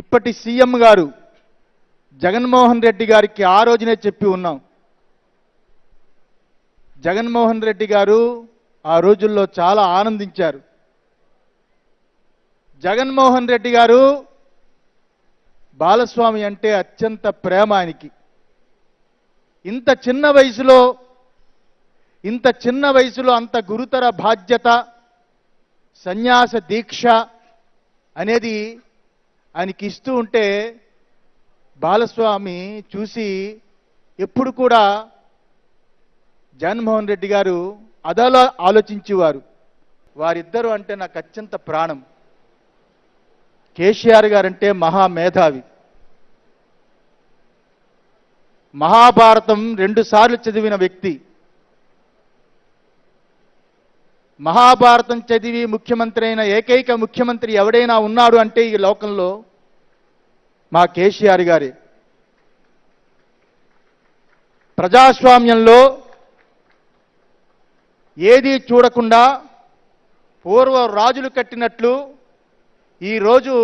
ఇప్పటి సీఎం గారు జగన్మోహన్ రెడ్డి గారికి ఆ రోజునే చెప్పి ఉన్నాం. జగన్మోహన్ రెడ్డి గారు ఆ రోజుల్లో చాలా ఆనందించారు. జగన్మోహన్ రెడ్డి గారు బాలస్వామి అంటే అత్యంత ప్రేమ ఆయనకి. ఇంత చిన్న వయసులో అంత గురుతర బాధ్యత, సన్యాస దీక్ష అనేది ఆయనకి ఇస్తూ ఉంటే బాలస్వామి చూసి ఎప్పుడు కూడా జగన్మోహన్ రెడ్డి గారు అదలా ఆలోచించేవారు. వారిద్దరూ అంటే నాకు అత్యంత ప్రాణం. కేసీఆర్ గారంటే మహామేధావి. మహాభారతం 2 సార్లు చదివిన వ్యక్తి. మహాభారతం చదివి ముఖ్యమంత్రి అయిన ఏకైక ముఖ్యమంత్రి ఎవడైనా ఉన్నాడు అంటే ఈ లోకంలో మా కేసీఆర్ గారే. ప్రజాస్వామ్యంలో ఏదీ చూడకుండా పూర్వ రాజులు కట్టినట్లు ఈరోజు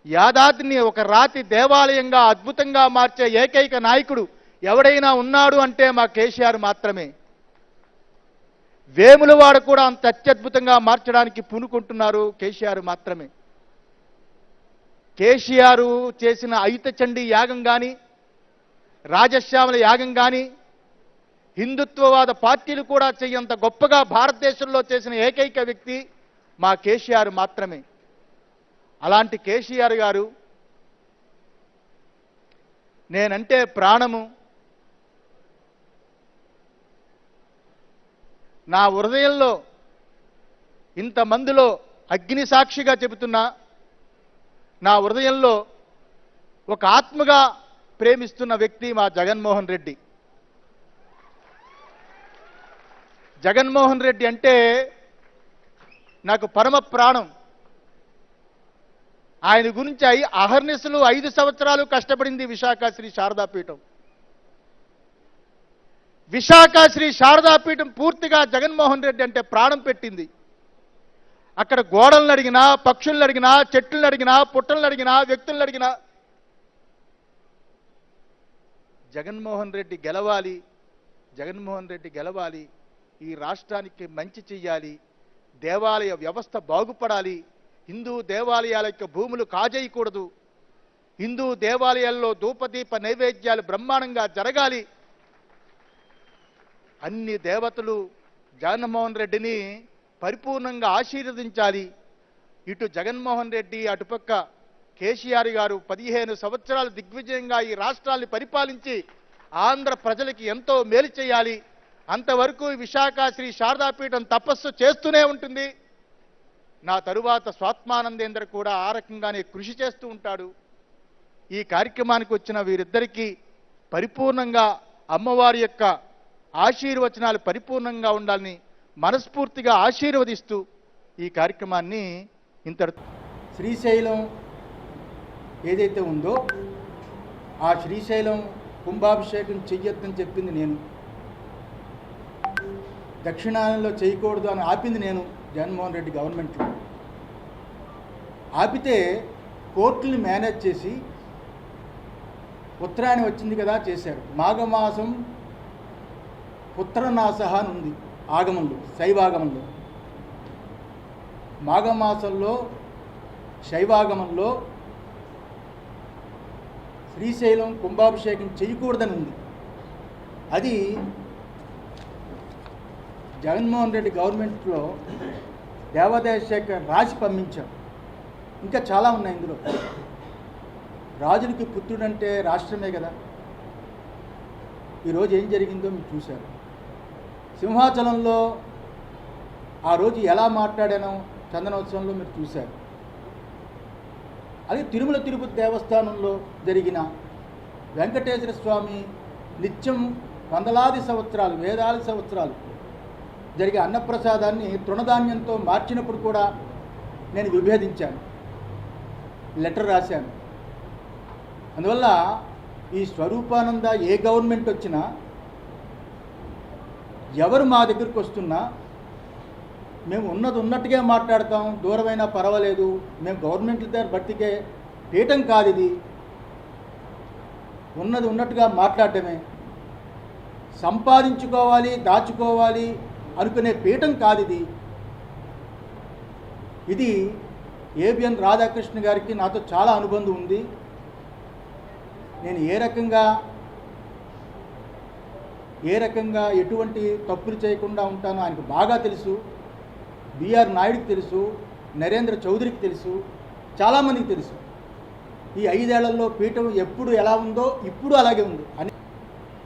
యాదాద్రిని ఒక రాతి దేవాలయంగా అద్భుతంగా మార్చే ఏకైక నాయకుడు ఎవడైనా ఉన్నాడు అంటే మా కేసీఆర్ మాత్రమే. వేములవాడ కూడా అంత అత్యద్భుతంగా మార్చడానికి పూనుకుంటున్నారు కేసీఆర్ మాత్రమే. కేసీఆర్ చేసిన అయుతచండీ యాగం కానీ, రాజశ్యామల యాగం కానీ, హిందుత్వవాద పార్టీలు కూడా చెయ్యంత గొప్పగా భారతదేశంలో చేసిన ఏకైక వ్యక్తి మా కేసీఆర్ మాత్రమే. అలాంటి కేసీఆర్ గారు నేనంటే ప్రాణము. నా హృదయంలో ఇంతమందిలో అగ్ని సాక్షిగా చెబుతున్నా, నా హృదయంలో ఒక ఆత్మగా ప్రేమిస్తున్న వ్యక్తి మా జగన్మోహన్ రెడ్డి. జగన్మోహన్ రెడ్డి అంటే నాకు పరమ ప్రాణం. ఆయన గురించి అహర్నిశలు 5 సంవత్సరాలు కష్టపడింది విశాఖ శ్రీ శారదాపీఠం. విశాఖ శ్రీ శారదాపీఠం పూర్తిగా జగన్మోహన్ రెడ్డి అంటే ప్రాణం పెట్టింది. అక్కడ గోడలను అడిగినా, పక్షులను అడిగినా, చెట్లను అడిగినా, పుట్టలను అడిగినా, వ్యక్తులను అడిగినా జగన్మోహన్ రెడ్డి గెలవాలి, జగన్మోహన్ రెడ్డి గెలవాలి, ఈ రాష్ట్రానికి మంచి చెయ్యాలి, దేవాలయ వ్యవస్థ బాగుపడాలి, హిందూ దేవాలయాల యొక్క భూములు కాజేయకూడదు, హిందూ దేవాలయాల్లో ధూపదీప నైవేద్యాలు బ్రహ్మాండంగా జరగాలి. అన్ని దేవతలు జగన్మోహన్ రెడ్డిని పరిపూర్ణంగా ఆశీర్వదించాలి. ఇటు జగన్మోహన్ రెడ్డి, అటుపక్క కేసీఆర్ గారు 15 సంవత్సరాలు దిగ్విజయంగా ఈ రాష్ట్రాన్ని పరిపాలించి ఆంధ్ర ప్రజలకి ఎంతో మేలు చేయాలి. అంతవరకు విశాఖ శ్రీ శారదాపీఠం తపస్సు చేస్తూనే ఉంటుంది. నా తరువాత స్వాత్మానందేంద్ర కూడా ఆ రకంగానే కృషి చేస్తూ ఉంటాడు. ఈ కార్యక్రమానికి వచ్చిన వీరిద్దరికీ పరిపూర్ణంగా అమ్మవారి యొక్క ఆశీర్వచనాలు పరిపూర్ణంగా ఉండాలని మనస్ఫూర్తిగా ఆశీర్వదిస్తూ ఈ కార్యక్రమాన్ని ఇంతటితో. శ్రీశైలం ఏదైతే ఉందో ఆ శ్రీశైలం కుంభాభిషేకం చెయ్యొద్దని చెప్పింది నేను, దక్షిణాయనంలో చేయకూడదు అని ఆపింది నేను. జగన్మోహన్ రెడ్డి గవర్నమెంట్లో ఆపితే కోర్టుని మేనేజ్ చేసి ఉత్తరాయణం వచ్చింది కదా చేశారు. మాఘమాసం పుత్రనాశహ అని ఉంది ఆగమంలో, శైవాగమంలో. మాఘమాసంలో శైవాగమంలో శ్రీశైలం కుంభాభిషేకం చేయకూడదని ఉంది. అది జగన్మోహన్ రెడ్డి గవర్నమెంట్లో దేవాదాయ శాఖ రాసి పంపించాం. ఇంకా చాలా ఉన్నాయి ఇందులో. రాజులకి పుత్రుడంటే రాష్ట్రమే కదా. ఈరోజు ఏం జరిగిందో మీరు చూశారు. సింహాచలంలో ఆ రోజు ఎలా మాట్లాడానో చందనోత్సవంలో మీరు చూశారు. అది తిరుమల తిరుపతి దేవస్థానంలో జరిగిన వెంకటేశ్వర స్వామి నిత్యం వందలాది సంవత్సరాలు, వేలాది సంవత్సరాలు జరిగే అన్నప్రసాదాన్ని తృణధాన్యంతో మార్చినప్పుడు కూడా నేను విభేదించాను, లెటర్ రాశాను. అందువల్ల ఈ స్వరూపానంద ఏ గవర్నమెంట్ వచ్చినా, ఎవరు మా దగ్గరికి వస్తున్నా మేము ఉన్నది ఉన్నట్టుగా మాట్లాడతాం. దూరమైనా పర్వాలేదు, మేము గవర్నమెంట్ల దగ్గర బట్టికే పీఠం కాదు ఇది. ఉన్నది ఉన్నట్టుగా మాట్లాడటమే. సంపాదించుకోవాలి, దాచుకోవాలి అనుకునే పీఠం కాదు ఇది. ఇది ఏబిఎన్ రాధాకృష్ణ గారికి నాతో చాలా అనుబంధం ఉంది. నేను ఏ రకంగా ఎటువంటి తప్పులు చేయకుండా ఉంటానో ఆయనకు బాగా తెలుసు. బిఆర్ నాయుడికి తెలుసు, నరేంద్ర చౌదరికి తెలుసు, చాలామందికి తెలుసు. ఈ 5 ఏళ్లలో పీఠం ఎప్పుడు ఎలా ఉందో ఇప్పుడు అలాగే ఉంది అని.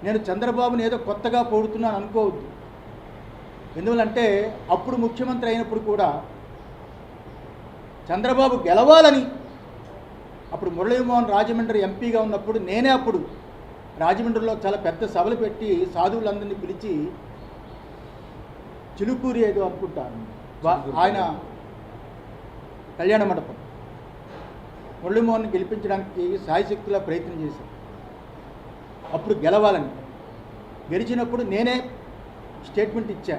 నేను చంద్రబాబుని ఏదో కొత్తగా పొగుడుతున్నాను అనుకోవద్దు. ఎందువల్లంటే అప్పుడు ముఖ్యమంత్రి అయినప్పుడు కూడా చంద్రబాబు గెలవాలని, అప్పుడు మురళీమోహన్ రాజమండ్రి ఎంపీగా ఉన్నప్పుడు నేనే అప్పుడు రాజమండ్రిలో చాలా పెద్ద సభలు పెట్టి సాధువులందరినీ పిలిచి, చిలుకూరి ఏదో అనుకుంటాను ఆయన కళ్యాణ మండపం, మురళీమోహన్ గెలిపించడానికి సాయశక్తిలా ప్రయత్నం చేశాను. అప్పుడు గెలవాలని, గెలిచినప్పుడు నేనే స్టేట్మెంట్ ఇచ్చా,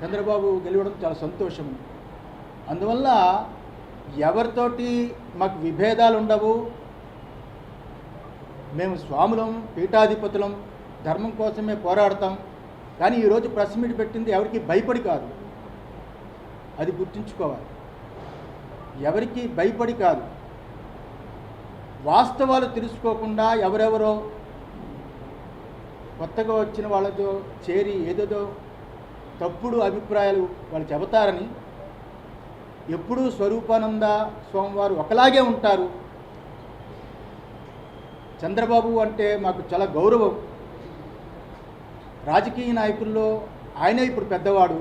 చంద్రబాబు గెలవడం చాలా సంతోషం. అందువల్ల ఎవరితోటి మాకు విభేదాలు ఉండవు. మేము స్వాములం, పీఠాధిపతులం, ధర్మం కోసమే పోరాడతాం. కానీ ఈరోజు ప్రెస్ మీట్ పెట్టింది ఎవరికి భయపడి కాదు, అది గుర్తుంచుకోవాలి. ఎవరికి భయపడి కాదు, వాస్తవాలు తెలుసుకోకుండా ఎవరెవరో కొత్తగా వచ్చిన వాళ్ళతో చేరి ఏదేదో తప్పుడు అభిప్రాయాలు వాళ్ళు చెబుతారని. ఎప్పుడూ స్వరూపానంద స్వామివారు ఒకలాగే ఉంటారు. చంద్రబాబు అంటే మాకు చాలా గౌరవం. రాజకీయ నాయకుల్లో ఆయనే ఇప్పుడు పెద్దవాడు.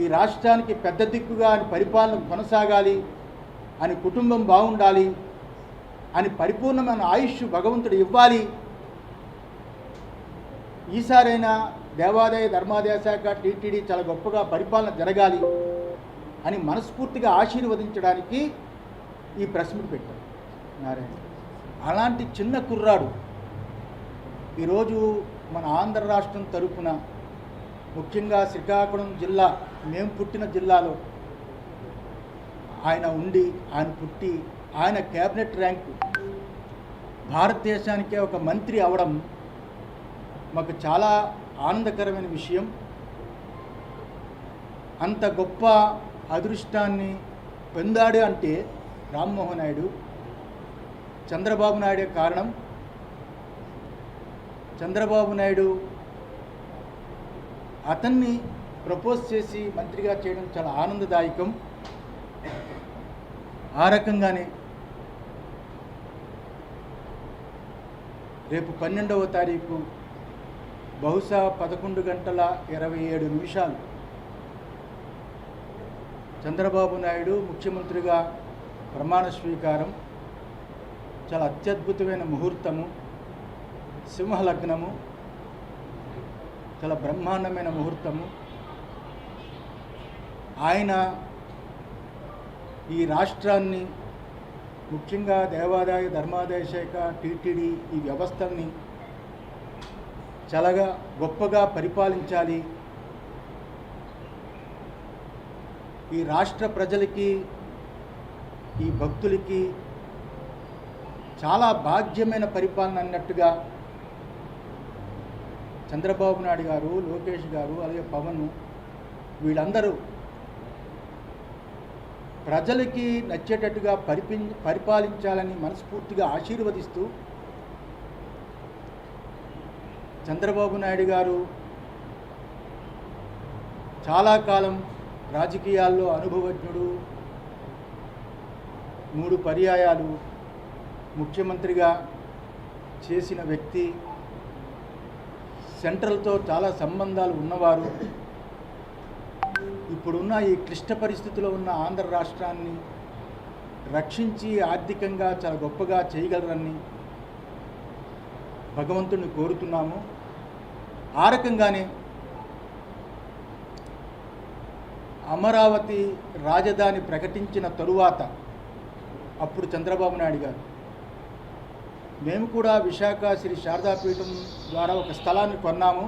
ఈ రాష్ట్రానికి పెద్ద దిక్కుగా అని పరిపాలన కొనసాగాలి అని, కుటుంబం బాగుండాలి అని, పరిపూర్ణమైన ఆయుష్ భగవంతుడు ఇవ్వాలి. ఈసారైనా దేవాదాయ ధర్మాదాయ శాఖ టీటీడీ చాలా గొప్పగా పరిపాలన జరగాలి అని మనస్ఫూర్తిగా ఆశీర్వదించడానికి ఈ ప్రెస్ మీట్ పెట్టారు నారాయణ. అలాంటి చిన్న కుర్రాడు ఈరోజు మన ఆంధ్ర రాష్ట్రం తరపున, ముఖ్యంగా శ్రీకాకుళం జిల్లా, మేము పుట్టిన జిల్లాలో ఆయన ఉండి, ఆయన పుట్టి, ఆయన క్యాబినెట్ ర్యాంకు, భారతదేశానికే ఒక మంత్రి అవడం మాకు చాలా ఆనందకరమైన విషయం. అంత గొప్ప అదృష్టాన్ని పొందాడు అంటే రామ్మోహన్ నాయుడు, చంద్రబాబు నాయుడే కారణం. చంద్రబాబు నాయుడు అతన్ని ప్రపోజ్ చేసి మంత్రిగా చేయడం చాలా ఆనందదాయకం. ఆ రకంగానే రేపు 12వ తారీఖు బహుశా 11:27 చంద్రబాబు నాయుడు ముఖ్యమంత్రిగా ప్రమాణ స్వీకారం. చాలా అత్యద్భుతమైన ముహూర్తము, సింహలగ్నము, చాలా బ్రహ్మాండమైన ముహూర్తము. ఆయన ఈ రాష్ట్రాన్ని, ముఖ్యంగా దేవాదాయ ధర్మాదాయ శాఖ, టీటీడీ, ఈ వ్యవస్థల్ని చాలా గొప్పగా పరిపాలించాలి. ఈ రాష్ట్ర ప్రజలకి, ఈ భక్తులకి చాలా భాగ్యమైన పరిపాలన అన్నట్టుగా చంద్రబాబు నాయుడు గారు, లోకేష్ గారు, అలాగే పవన్, వీళ్ళందరూ ప్రజలకి నచ్చేటట్టుగా పరిపాలించాలని మనస్ఫూర్తిగా ఆశీర్వదిస్తూ, చంద్రబాబు నాయుడు గారు చాలా కాలం రాజకీయాల్లో అనుభవజ్ఞుడు, 3 పర్యాయాలు ముఖ్యమంత్రిగా చేసిన వ్యక్తి, సెంట్రల్తో చాలా సంబంధాలు ఉన్నవారు. ఇప్పుడున్న ఈ క్లిష్ట పరిస్థితిలో ఉన్న ఆంధ్ర రాష్ట్రాన్ని రక్షించి ఆర్థికంగా చాలా గొప్పగా చేయగలరని భగవంతుడిని కోరుతున్నాము. ఆ రకంగానే అమరావతి రాజధాని ప్రకటించిన తరువాత అప్పుడు చంద్రబాబు నాయుడు గారు, మేము కూడా విశాఖ శ్రీ శారదాపీఠం ద్వారా ఒక స్థలాన్ని కొన్నాము.